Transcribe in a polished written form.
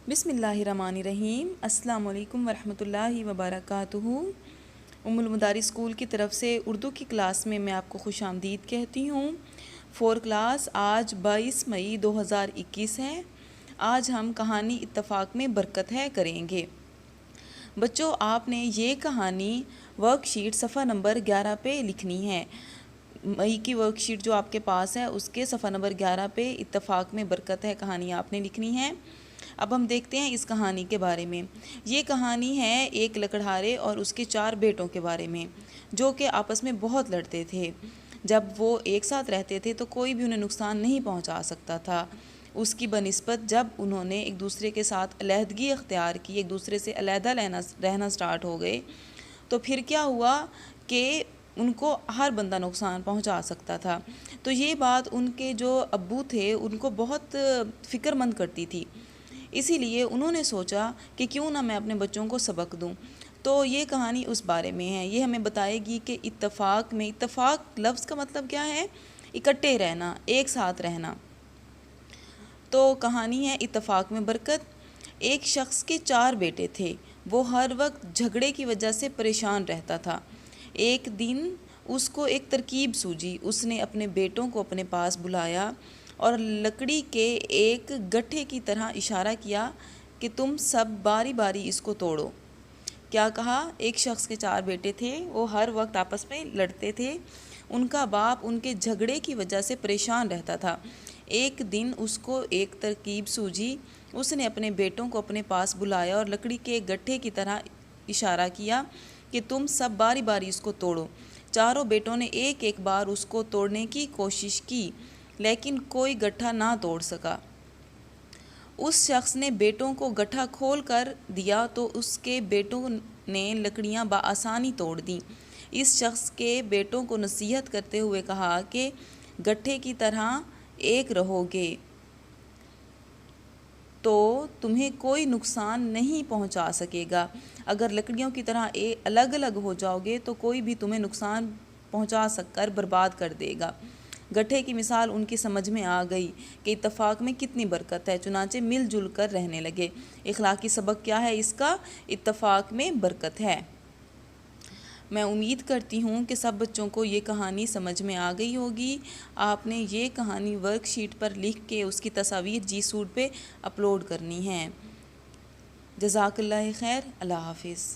بسم اللہ الرحمن الرحیم۔ السلام علیکم ورحمۃ اللہ وبرکاتہ۔ ام المدارس اسکول کی طرف سے اردو کی کلاس میں آپ کو خوش آمدید کہتی ہوں۔ 4 کلاس آج 22 مئی 2021 ہے۔ آج ہم کہانی اتفاق میں برکت ہے کریں گے۔ بچوں، آپ نے یہ کہانی ورک شیٹ صفحہ نمبر 11 پہ لکھنی ہے۔ مئی کی ورک شیٹ جو آپ کے پاس ہے اس کے صفحہ نمبر 11 پہ اتفاق میں برکت ہے کہانی آپ نے لکھنی ہے۔ اب ہم دیکھتے ہیں اس کہانی کے بارے میں۔ یہ کہانی ہے ایک لکڑہارے اور اس کے 4 بیٹوں کے بارے میں، جو کہ آپس میں بہت لڑتے تھے۔ جب وہ ایک ساتھ رہتے تھے تو کوئی بھی انہیں نقصان نہیں پہنچا سکتا تھا۔ اس کی بنسبت جب انہوں نے ایک دوسرے کے ساتھ علیحدگی اختیار کی، ایک دوسرے سے علیحدہ رہنا سٹارٹ ہو گئے، تو پھر کیا ہوا کہ ان کو ہر بندہ نقصان پہنچا سکتا تھا۔ تو یہ بات ان کے جو ابو تھے ان کو بہت فکر مند کرتی تھی۔ اسی لیے انہوں نے سوچا کہ کیوں نہ میں اپنے بچوں کو سبق دوں۔ تو یہ کہانی اس بارے میں ہے۔ یہ ہمیں بتائے گی کہ اتفاق میں، اتفاق لفظ کا مطلب کیا ہے؟ اکٹھے رہنا، ایک ساتھ رہنا۔ تو کہانی ہے اتفاق میں برکت۔ ایک شخص کے 4 بیٹے تھے۔ وہ ہر وقت جھگڑے کی وجہ سے پریشان رہتا تھا۔ ایک دن اس کو ایک ترکیب سوجھی۔ اس نے اپنے بیٹوں کو اپنے پاس بلایا اور لکڑی کے ایک گٹھے کی طرح اشارہ کیا کہ تم سب باری باری اس کو توڑو۔ کیا کہا؟ ایک شخص کے 4 بیٹے تھے، وہ ہر وقت آپس میں لڑتے تھے۔ ان کا باپ ان کے جھگڑے کی وجہ سے پریشان رہتا تھا۔ ایک دن اس کو ایک ترکیب سوجھی۔ اس نے اپنے بیٹوں کو اپنے پاس بلایا اور لکڑی کے ایک گٹھے کی طرح اشارہ کیا کہ تم سب باری باری اس کو توڑو۔ چاروں بیٹوں نے ایک ایک بار اس کو توڑنے کی کوشش کی، لیکن کوئی گٹھا نہ توڑ سکا۔ اس شخص نے بیٹوں کو گٹھا کھول کر دیا تو اس کے بیٹوں نے لکڑیاں بآسانی توڑ دیں۔ اس شخص کے بیٹوں کو نصیحت کرتے ہوئے کہا کہ گٹھے کی طرح ایک رہو گے تو تمہیں کوئی نقصان نہیں پہنچا سکے گا۔ اگر لکڑیوں کی طرح الگ الگ ہو جاؤ گے تو کوئی بھی تمہیں نقصان پہنچا کر برباد کر دے گا۔ گٹھے کی مثال ان کی سمجھ میں آ گئی کہ اتفاق میں کتنی برکت ہے، چنانچہ مل جل کر رہنے لگے۔ اخلاقی سبق کیا ہے اس کا؟ اتفاق میں برکت ہے۔ میں امید کرتی ہوں کہ سب بچوں کو یہ کہانی سمجھ میں آ گئی ہوگی۔ آپ نے یہ کہانی ورک شیٹ پر لکھ کے اس کی تصاویر جی سوٹ پہ اپلوڈ کرنی ہیں۔ جزاک اللہ خیر۔ اللہ حافظ۔